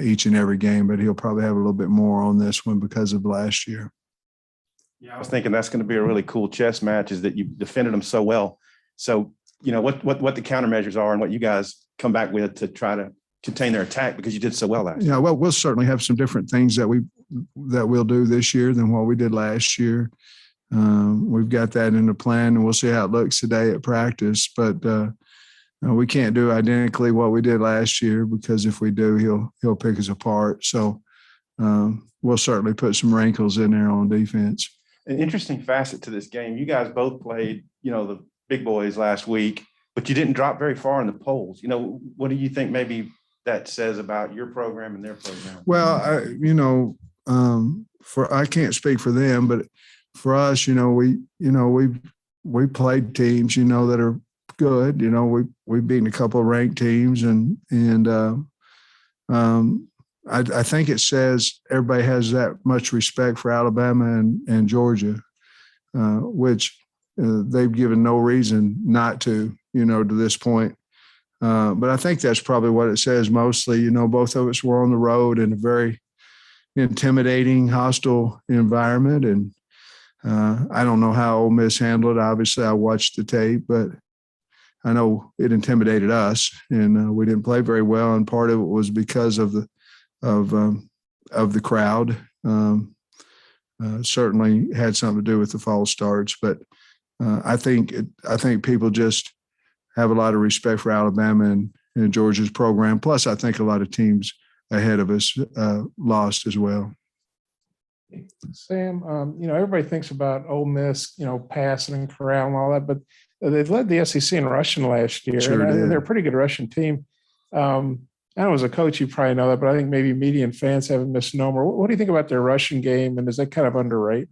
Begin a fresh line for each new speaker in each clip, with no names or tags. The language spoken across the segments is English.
each and every game, but he'll probably have a little bit more on this one because of last year.
Yeah, I was thinking that's going to be a really cool chess match, is that you defended them so well. So, what the countermeasures are and what you guys come back with to try to contain their attack, because you did so well last year.
Yeah, well, we'll certainly have some different things that we'll do this year than what we did last year. We've got that in the plan, and we'll see how it looks today at practice. But we can't do identically what we did last year, because if we do, he'll pick us apart. So we'll certainly put some wrinkles in there on defense.
An interesting facet to this game. You guys both played, the big boys last week, but you didn't drop very far in the polls. What do you think maybe that says about your program and their program?
Well, I can't speak for them, but for us, we played teams, that are good. We've beaten a couple of ranked teams, and I think it says everybody has that much respect for Alabama and Georgia, which they've given no reason not to, to this point. But I think that's probably what it says mostly. Both of us were on the road in a very intimidating, hostile environment. And I don't know how Ole Miss handled it. Obviously, I watched the tape, but I know it intimidated us, and we didn't play very well. And part of it was because of the crowd. Certainly had something to do with the false starts, but I think people just have a lot of respect for Alabama and Georgia's program. Plus, I think a lot of teams ahead of us lost as well.
Sam, everybody thinks about Ole Miss, passing and corral and all that, but they led the SEC in rushing last year.
Sure
and they're a pretty good rushing team. I know as a coach, you probably know that, but I think maybe media and fans have a misnomer. What do you think about their rushing game, and is that kind of underrated?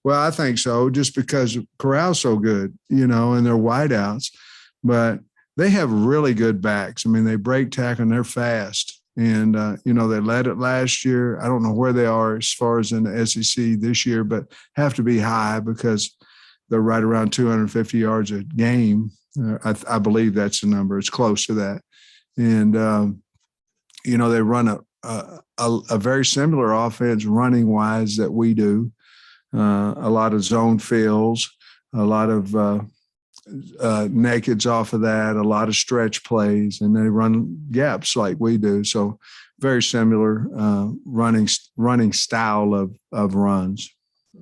Well, I think so, just because Corral's so good, and they're wideouts, but they have really good backs. I mean, they break tackle and they're fast. And, they led it last year. I don't know where they are as far as in the SEC this year, but have to be high because they're right around 250 yards a game. I believe that's the number. It's close to that. And, they run a very similar offense running wise that we do. A lot of zone fills, a lot of nakeds off of that, a lot of stretch plays, and they run gaps like we do. So very similar running style of runs.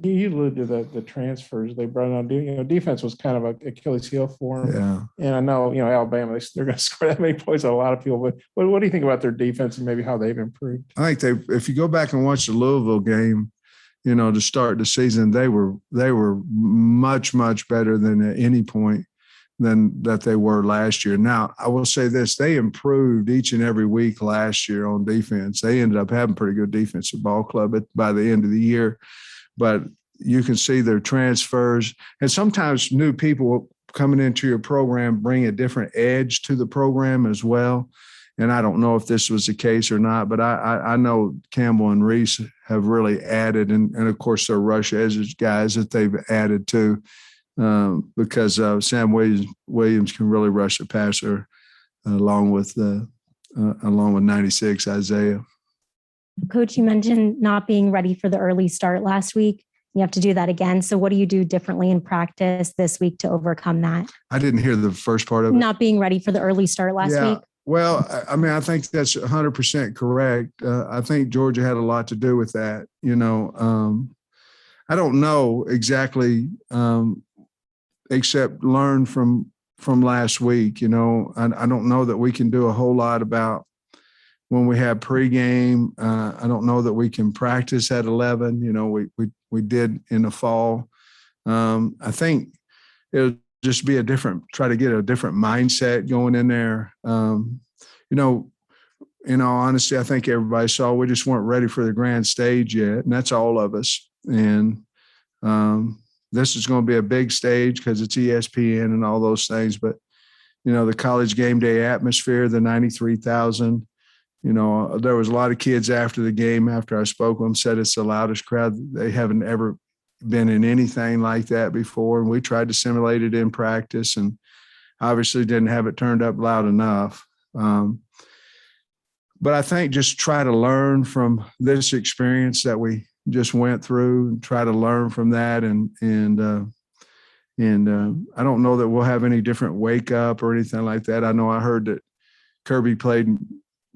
You alluded to the transfers they brought on. Defense was kind of an Achilles heel for them.
Yeah.
And I know, Alabama, they're going to score that many points on a lot of people. But what do you think about their defense and maybe how they've improved?
I think if you go back and watch the Louisville game, to start the season, they were much, much better than at any point than that they were last year. Now, I will say this, they improved each and every week last year on defense. They ended up having pretty good defensive ball club by the end of the year. But you can see their transfers, and sometimes new people coming into your program bring a different edge to the program as well. And I don't know if this was the case or not, but I know Campbell and Reese have really added, and of course their rush edge guys that they've added to, because Sam Williams can really rush the passer along with 96 Isaiah.
Coach, you mentioned not being ready for the early start last week. You have to do that again. So what do you do differently in practice this week to overcome that?
I didn't hear the first part of it.
Not being ready for the early start last week.
Well, I mean, I think that's 100% correct. I think Georgia had a lot to do with that. I don't know exactly, except learn from last week. I don't know that we can do a whole lot about when we have pregame. I don't know that we can practice at 11. We did in the fall. I think it'll just be try to get a different mindset going in there. In all honesty, I think everybody saw we just weren't ready for the grand stage yet, and that's all of us. And this is going to be a big stage because it's ESPN and all those things. But, the college game day atmosphere, the 93,000, there was a lot of kids after the game, after I spoke with them, said it's the loudest crowd. They haven't ever been in anything like that before. And we tried to simulate it in practice and obviously didn't have it turned up loud enough. but I think just try to learn from this experience that we just went through, and try to learn from that. And I don't know that we'll have any different wake up or anything like that. I know I heard that Kirby played,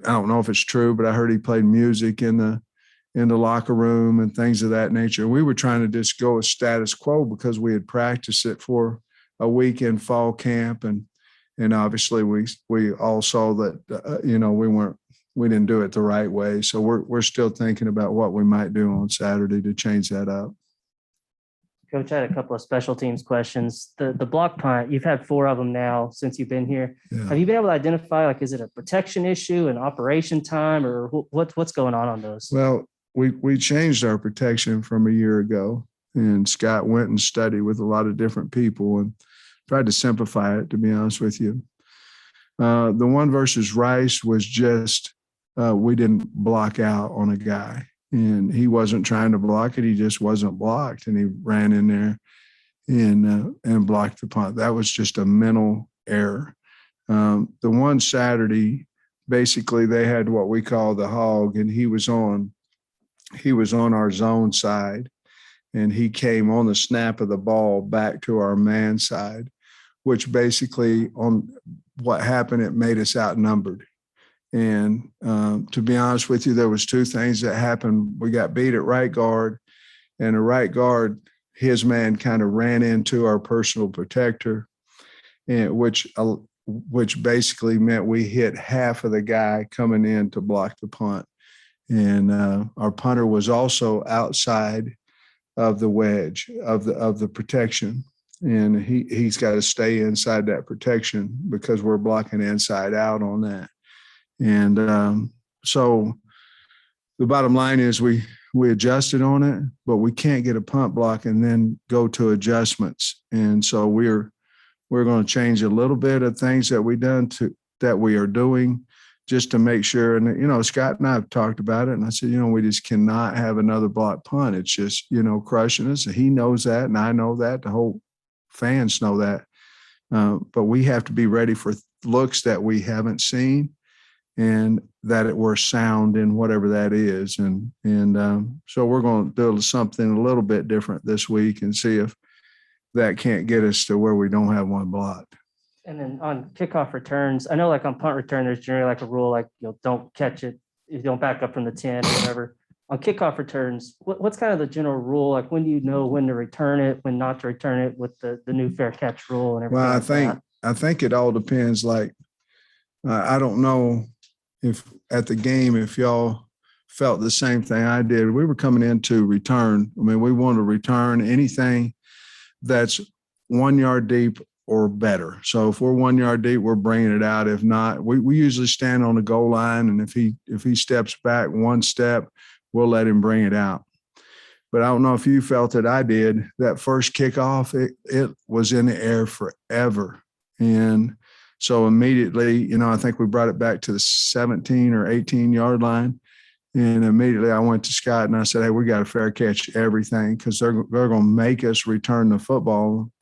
I don't know if it's true, but I heard he played music in the locker room and things of that nature. We were trying to just go with status quo because we had practiced it for a week in fall camp. And obviously we all saw that, we didn't do it the right way. So we're still thinking about what we might do on Saturday to change that up.
Coach, I had a couple of special teams questions. The block punt, you've had 4 of them now since you've been here.
Yeah.
Have you been able to identify, like, is it a protection issue, an operation time, or what's going on those?
Well, we changed our protection from a year ago, and Scott went and studied with a lot of different people and tried to simplify it, to be honest with you. The one versus Rice was just, we didn't block out on a guy, and he wasn't trying to block it. He just wasn't blocked, and he ran in there and blocked the punt. That was just a mental error. The one Saturday, basically they had what we call the hog, and he was on our zone side, and he came on the snap of the ball back to our man side, which basically on what happened, it made us outnumbered. And to be honest with you, there was 2 things that happened. We got beat at right guard, and the right guard, his man kind of ran into our personal protector, and which basically meant we hit half of the guy coming in to block the punt. And our punter was also outside of the wedge of the protection, and he's got to stay inside that protection because we're blocking inside out on that. And so the bottom line is we adjusted on it, but we can't get a punt block and then go to adjustments. And so we're going to change a little bit of things that we are doing, just to make sure. And, Scott and I have talked about it, and I said, we just cannot have another block punt. It's just, crushing us. And he knows that, and I know that. The whole fans know that. But we have to be ready for looks that we haven't seen, and that we're sound in whatever that is. And so we're going to do something a little bit different this week and see if that can't get us to where we don't have one blocked.
And then on kickoff returns, I know, like, on punt return, there's generally like a rule, like, don't catch it if you don't back up from the 10 or whatever. On kickoff returns, what's kind of the general rule? Like, when do you know when to return it, when not to return it, with the new fair catch rule and everything?
Well, I think it all depends. Like, I don't know if at the game, if y'all felt the same thing I did. We were coming into return. I mean, we want to return anything that's 1 yard deep or better. So if we're 1 yard deep, we're bringing it out. If not, we usually stand on the goal line, and if he steps back 1 step, we'll let him bring it out. But I don't know if you felt it. I did. That first kickoff, it was in the air forever. And so immediately, I think we brought it back to the 17 or 18 yard line. And immediately I went to Scott and I said, hey, we got to fair catch everything, because they're going to make us return the football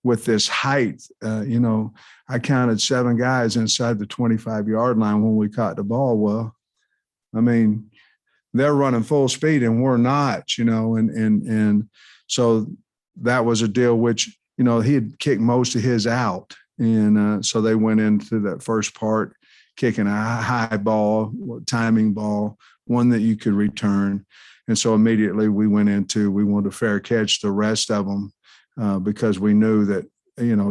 with this height. I counted 7 guys inside the 25 yard line when we caught the ball. Well, I mean, they're running full speed and we're not, and so that was a deal which, he had kicked most of his out. And so they went into that first part, kicking a high ball, timing ball, one that you could return. And so immediately we wanted to fair catch the rest of them because we knew that,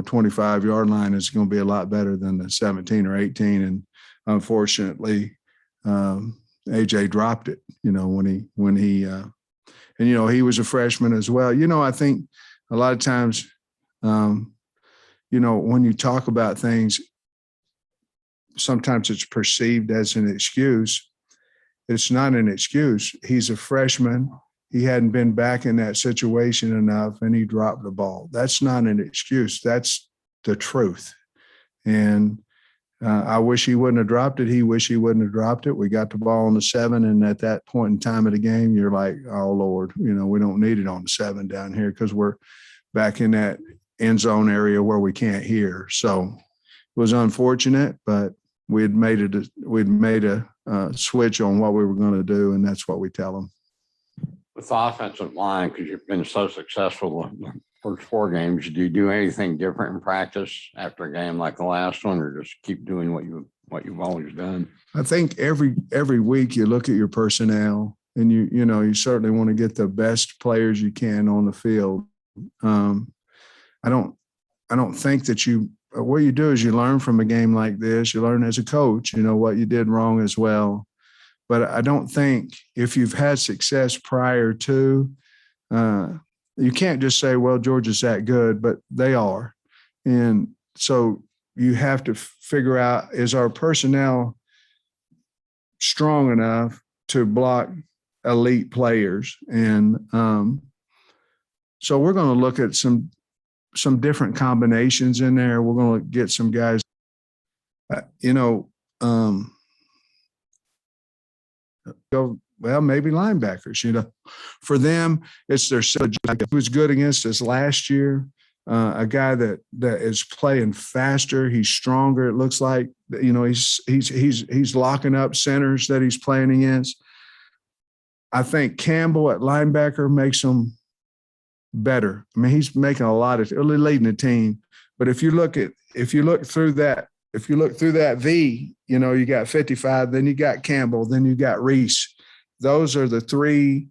25 yard line is going to be a lot better than the 17 or 18. And unfortunately, AJ dropped it, when he he was a freshman as well. I think a lot of times, when you talk about things, sometimes it's perceived as an excuse. It's not an excuse. He's a freshman. He hadn't been back in that situation enough, and he dropped the ball. That's not an excuse. That's the truth. And I wish he wouldn't have dropped it. He wish he wouldn't have dropped it. We got the ball on the 7, and at that point in time of the game, you're like, oh, Lord, we don't need it on the 7 down here, because we're back in that end zone area where we can't hear. So it was unfortunate, but we'd made a switch on what we were going to do, and that's what we tell them.
With the offensive line, because you've been so successful the first 4 games, do you do anything different in practice after a game like the last one, or just keep doing what you've always done? I
think every week you look at your personnel, and you certainly want to get the best players you can on the field. I don't think that what you do is you learn from a game like this. You learn as a coach, what you did wrong as well. But I don't think if you've had success prior to, you can't just say, well, Georgia's that good, but they are. And so you have to figure out, is our personnel strong enough to block elite players? And so we're going to look at some different combinations in there. We're going to get some guys, maybe linebackers, for them, it's their who was good against us last year. A guy that is playing faster. He's stronger. It looks like, he's locking up centers that he's playing against. I think Campbell at linebacker makes him better. I mean, he's making a lot of leading the team. But if you look through that V, you got 55, then you got Campbell, then you got Reese. Those are the 3,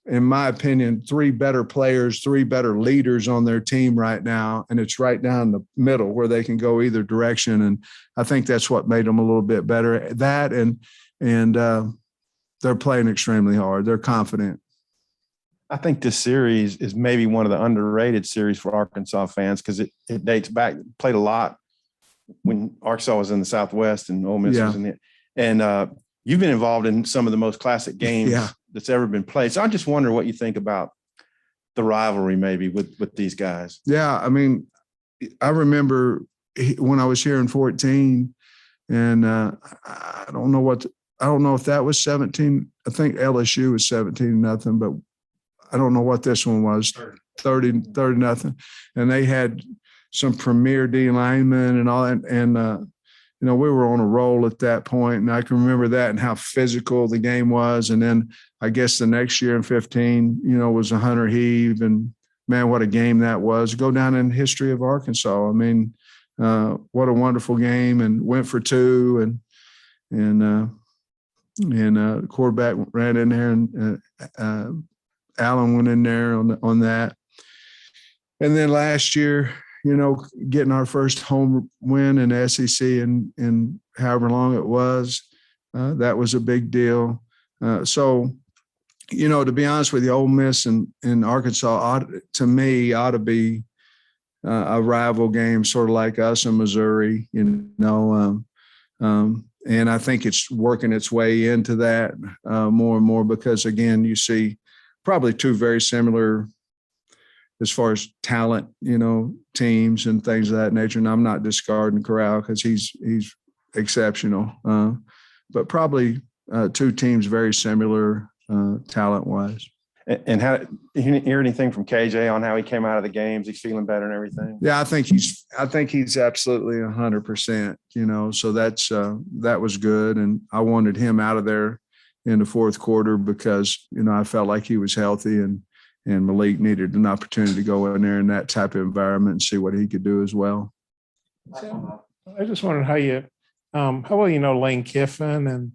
in my opinion, 3 better players, 3 better leaders on their team right now. And it's right down the middle where they can go either direction. And I think that's what made them a little bit better. That and they're playing extremely hard. They're confident.
I think this series is maybe one of the underrated series for Arkansas fans because it dates back, played a lot when Arkansas was in the Southwest and Ole Miss was in it. And you've been involved in some of the most classic games that's ever been played. So I just wonder what you think about the rivalry maybe with these guys.
Yeah, I mean, I remember when I was here in 14, and I don't know if that was 17. I think LSU was 17-0, but I don't know what this one was, 30-0. And they had some premier D linemen and all that. And, we were on a roll at that point, and I can remember that and how physical the game was. And then I guess the next year in 15, was a Hunter Heave, and man, what a game that was. Go down in history of Arkansas. I mean, what a wonderful game, and went for 2 and the quarterback ran in there, and Allen went in there on that. And then last year, getting our first home win in the SEC in however long it was, that was a big deal. So, to be honest with you, Ole Miss and Arkansas, to me, ought to be a rival game, sort of like us in Missouri, and I think it's working its way into that more and more because, again, you see probably 2 very similar as far as talent, teams and things of that nature. And I'm not discarding Corral because he's exceptional, but probably 2 teams very similar talent-wise.
And how you hear anything from KJ on how he came out of the games? He's feeling better and everything.
Yeah, I think he's absolutely 100%. So that was good, and I wanted him out of there in the fourth quarter because I felt like he was healthy, and Malik needed an opportunity to go in there in that type of environment and see what he could do as well.
I just wondered how well Lane Kiffin, and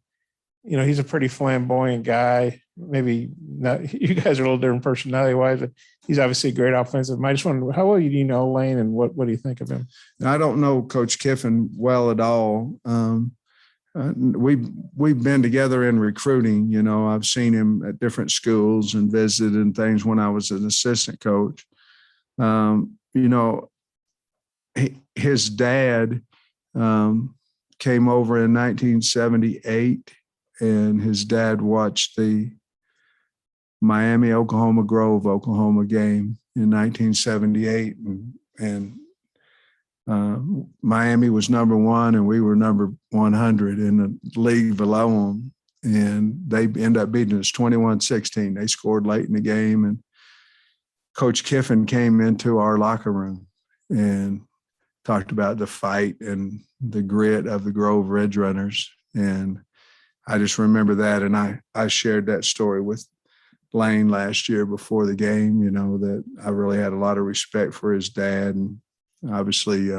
he's a pretty flamboyant guy. Maybe not. You guys are a little different personality-wise, but he's obviously a great offensive mind. I just wondered how well do you know Lane, and what do you think of him?
I don't know Coach Kiffin well at all. We've been together in recruiting. I've seen him at different schools and visited and things when I was an assistant coach. His dad came over in 1978, and his dad watched the Miami, Oklahoma Grove, Oklahoma game in 1978. And Miami was number 1 and we were number 100 in the league below them. And they ended up beating us 21-16. They scored late in the game. And Coach Kiffin came into our locker room and talked about the fight and the grit of the Grove Ridge Runners. And I just remember that. And I shared that story with Lane last year before the game, you know, that I really had a lot of respect for his dad, and obviously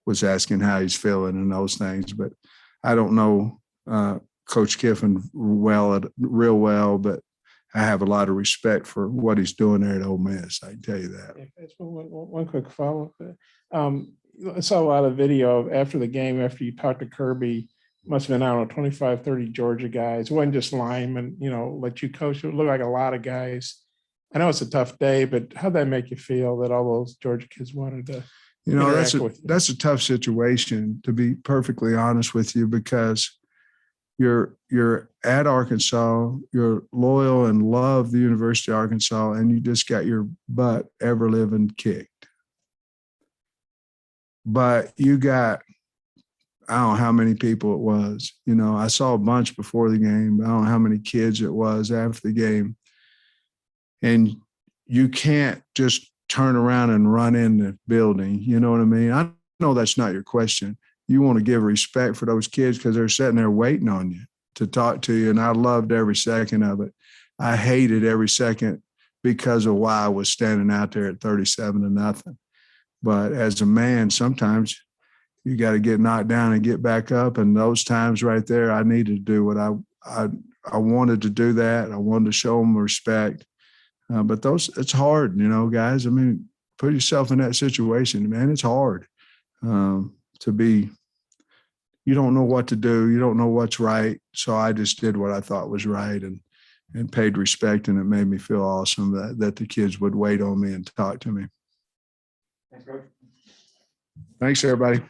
was asking how he's feeling and those things. But I don't know Coach Kiffin real well, but I have a lot of respect for what he's doing there at Ole Miss. I can tell you that.
Yeah, one quick follow-up. I saw a lot of video after the game, after you talked to Kirby. Must have been, I don't know, 25, 30 Georgia guys. It wasn't just linemen, you know, let you coach. It looked like a lot of guys. I know it's a tough day, but how'd that make you feel that all those Georgia kids wanted to interact with you?
That's a tough situation, to be perfectly honest with you, because you're at Arkansas, you're loyal and love the University of Arkansas, and you just got your butt ever living kicked. But you got, I don't know how many people it was. You know, I saw a bunch before the game, but I don't know how many kids it was after the game. And you can't just turn around and run in the building. You know what I mean? I know that's not your question. You want to give respect for those kids because they're sitting there waiting on you to talk to you. And I loved every second of it. I hated every second because of why I was standing out there at 37-0. But as a man, sometimes you got to get knocked down and get back up. And those times right there, I needed to do what I wanted to do that. I wanted to show them respect. But it's hard, you know, guys. I mean, put yourself in that situation, man. It's hard to be, you don't know what to do. You don't know what's right. So I just did what I thought was right and paid respect. And it made me feel awesome that the kids would wait on me and talk to me.
Thanks, Coach.
Thanks, everybody.